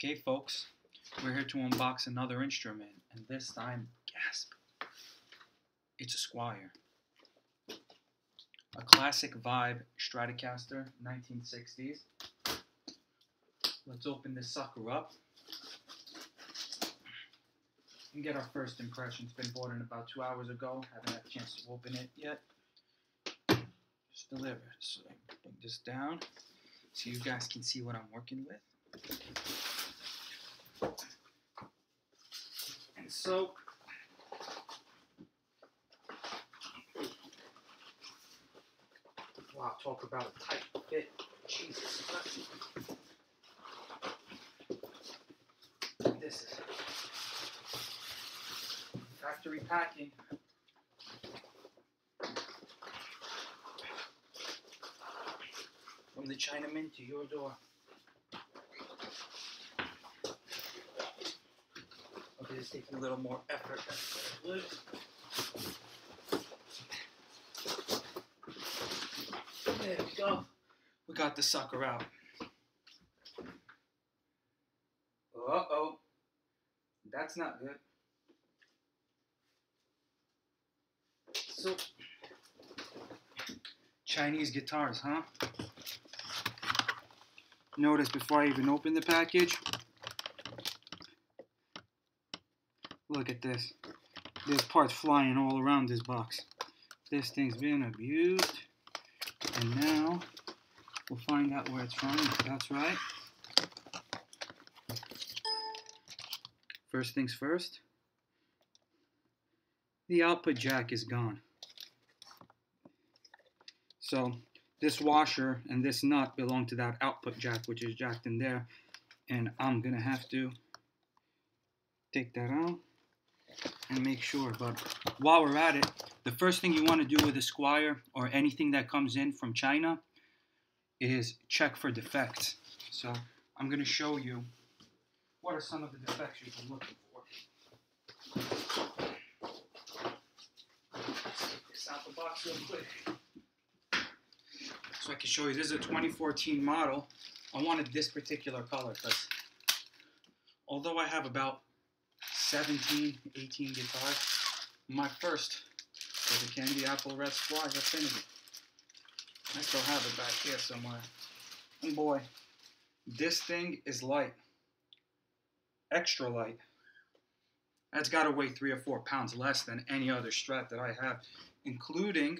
Okay, folks, we're here to unbox another instrument, and this time, gasp, it's a Squier. A classic vibe Stratocaster, 1960s. Let's open this sucker up and get our first impressions. Been bought in about 2 hours ago. Haven't had a chance to open it yet. Just delivered. So bring this down so you guys can see what I'm working with. And so, wow, talk about a tight fit. Jesus Christ. This is factory packing. From the Chinaman to your door. Okay, it's taking a little more effort than it would. There we go. We got the sucker out. Uh-oh. That's not good. So, Chinese guitars, huh? Notice before I even open the package, look at this. There's parts flying all around this box. This thing's been abused. And now, we'll find out where it's from. That's right. First things first. The output jack is gone. So, this washer and this nut belong to that output jack, which is jacked in there. And I'm going to have to take that out and make sure. But while we're at it, the first thing you want to do with a Squier or anything that comes in from China is check for defects. So I'm going to show you what are some of the defects you've been looking for. Let's take this out the box real quick. So I can show you, this is a 2014 model. I wanted this particular color because although I have about 17, 18 guitars, my first was a Candy Apple Red Squier Affinity. I still have it back here somewhere. And boy, this thing is light. Extra light. That's got to weigh 3 or 4 pounds less than any other Strat that I have, including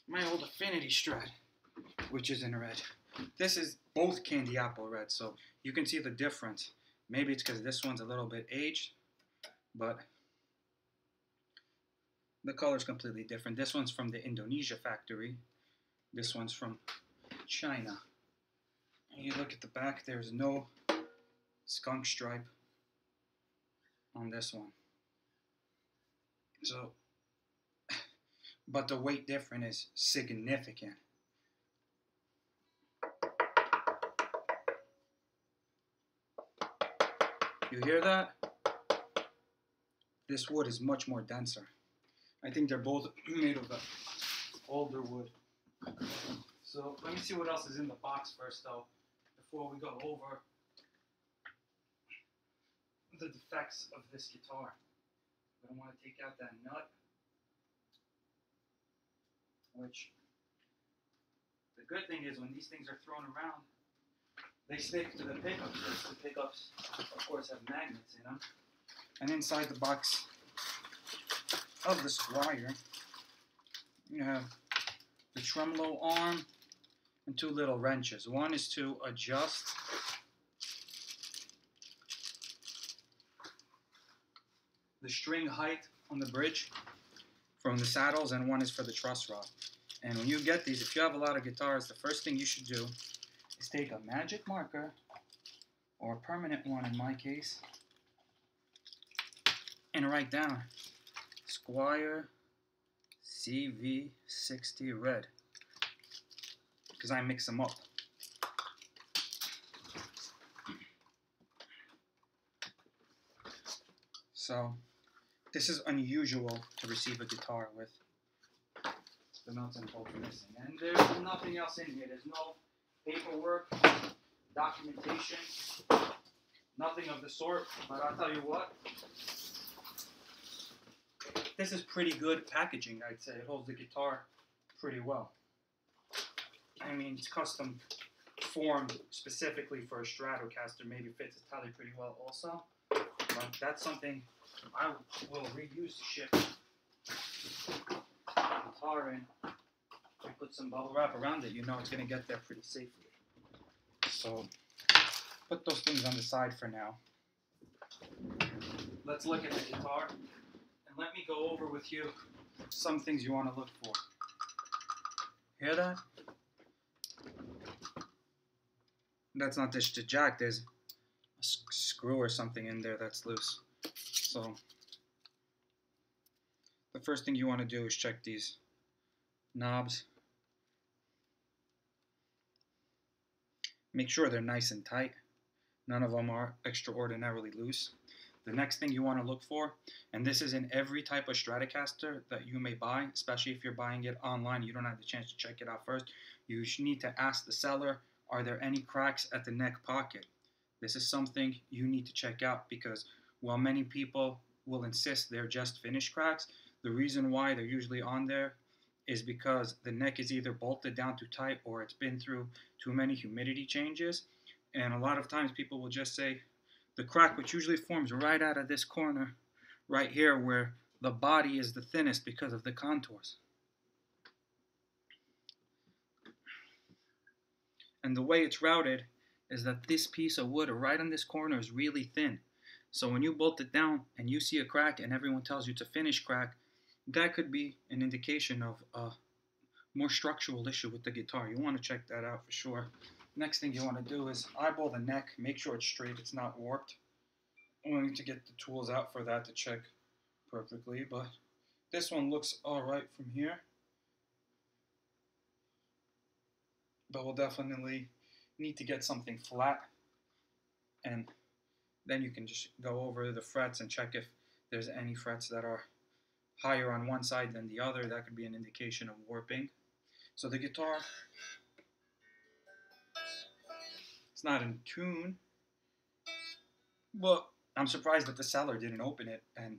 my old Affinity Strat, which is in red. This is both Candy Apple Red, so you can see the difference. Maybe it's because this one's a little bit aged, but the color's completely different. This one's from the Indonesia factory. This one's from China. And you look at the back, there's no skunk stripe on this one. So, but the weight difference is significant. You hear that? This wood is much more denser. I think they're both made of older wood. So let me see what else is in the box first though, before we go over the defects of this guitar. I'm going to want to take out that nut, which the good thing is when these things are thrown around, they stick to the pickups. The pickups, of course, have magnets in them. And inside the box of the Squier, you have the Tremolo Arm and 2 little wrenches. One is to adjust the string height on the bridge from the saddles, and one is for the truss rod. And when you get these, if you have a lot of guitars, the first thing you should do is take a magic marker, or a permanent one in my case, and write down Squier CV60 red, because I mix them up. So this is unusual to receive a guitar with the nuts and bolts missing, and there's nothing else in here. There's no paperwork, documentation, nothing of the sort. But I'll tell you what, this is pretty good packaging, I'd say. It holds the guitar pretty well. I mean, it's custom formed specifically for a Stratocaster. Maybe fits the tele pretty well also. But that's something I will reuse to ship the guitar in. And put some bubble wrap around it. You know it's going to get there pretty safely. So put those things on the side for now. Let's look at the guitar. And let me go over with you some things you want to look for. Hear that? That's not just a jack. There's a screw or something in there that's loose. So the first thing you want to do is check these knobs. Make sure they're nice and tight. None of them are extraordinarily loose. The next thing you want to look for, and this is in every type of Stratocaster that you may buy, especially if you're buying it online, you don't have the chance to check it out first. You need to ask the seller, are there any cracks at the neck pocket? This is something you need to check out, because while many people will insist they're just finish cracks, the reason why they're usually on there is because the neck is either bolted down too tight or it's been through too many humidity changes. And a lot of times people will just say the crack, which usually forms right out of this corner right here where the body is the thinnest because of the contours. And the way it's routed is that this piece of wood right on this corner is really thin. So when you bolt it down and you see a crack and everyone tells you it's a finish crack, that could be an indication of a more structural issue with the guitar. You want to check that out for sure. Next thing you want to do is eyeball the neck, make sure it's straight, it's not warped. I'm going to get the tools out for that to check perfectly, but this one looks alright from here. But we'll definitely need to get something flat, and then you can just go over the frets and check if there's any frets that are higher on one side than the other. That could be an indication of warping. So the guitar, it's not in tune, but I'm surprised that the seller didn't open it and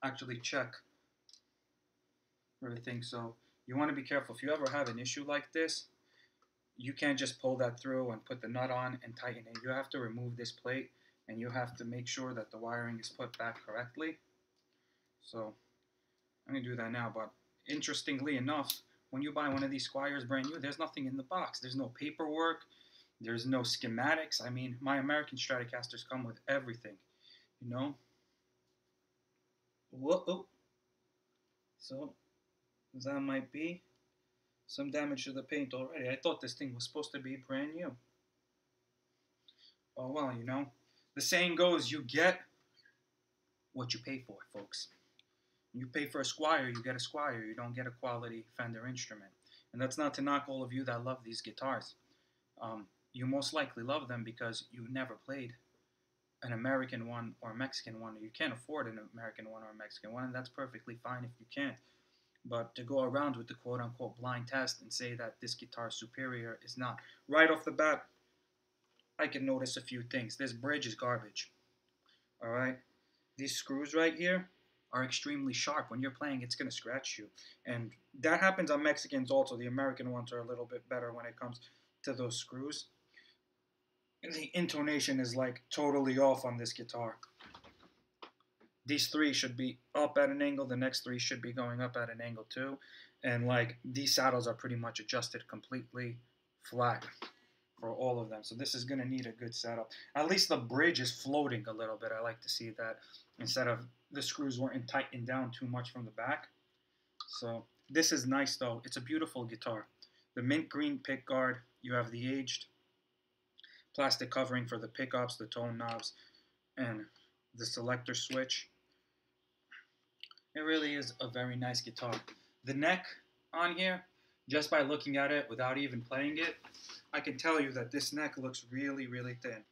actually check everything. So you want to be careful. If you ever have an issue like this, you can't just pull that through and put the nut on and tighten it. You have to remove this plate and you have to make sure that the wiring is put back correctly. So I'm going to do that now. But interestingly enough, when you buy one of these Squiers brand new, there's nothing in the box. There's no paperwork. There's no schematics. I mean, my American Stratocasters come with everything, you know. Whoa. So that might be some damage to the paint already. I thought this thing was supposed to be brand new. Oh well, you know. The saying goes, you get what you pay for, folks. You pay for a Squier, you get a Squier. You don't get a quality Fender instrument. And that's not to knock all of you that love these guitars. You most likely love them because you never played an American one or a Mexican one. You can't afford an American one or a Mexican one, and that's perfectly fine if you can't. But to go around with the quote-unquote blind test and say that this guitar is superior is not. Right off the bat, I can notice a few things. This bridge is garbage. Alright? These screws right here are extremely sharp. When you're playing, it's going to scratch you. And that happens on Mexicans also. The American ones are a little bit better when it comes to those screws. The intonation is like totally off on this guitar. These three should be up at an angle. The next three should be going up at an angle too. And like these saddles are pretty much adjusted completely flat for all of them. So this is going to need a good setup. At least the bridge is floating a little bit. I like to see that instead of the screws weren't tightened down too much from the back. So this is nice though. It's a beautiful guitar. The mint green pickguard. You have the aged plastic covering for the pickups, the tone knobs, and the selector switch. It really is a very nice guitar. The neck on here, just by looking at it without even playing it, I can tell you that this neck looks really, really thin.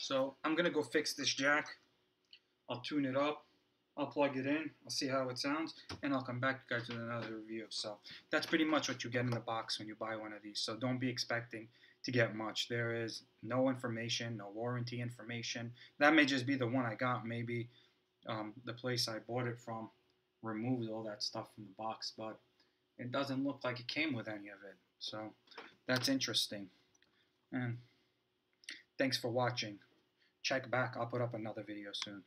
So I'm gonna go fix this jack. I'll tune it up. I'll plug it in. I'll see how it sounds, and I'll come back to you guys with another review. So that's pretty much what you get in the box when you buy one of these. So don't be expecting to get much. There is no information, no warranty information. That may just be the one I got. Maybe the place I bought it from removed all that stuff from the box, but it doesn't look like it came with any of it. So that's interesting. And thanks for watching. Check back. I'll put up another video soon.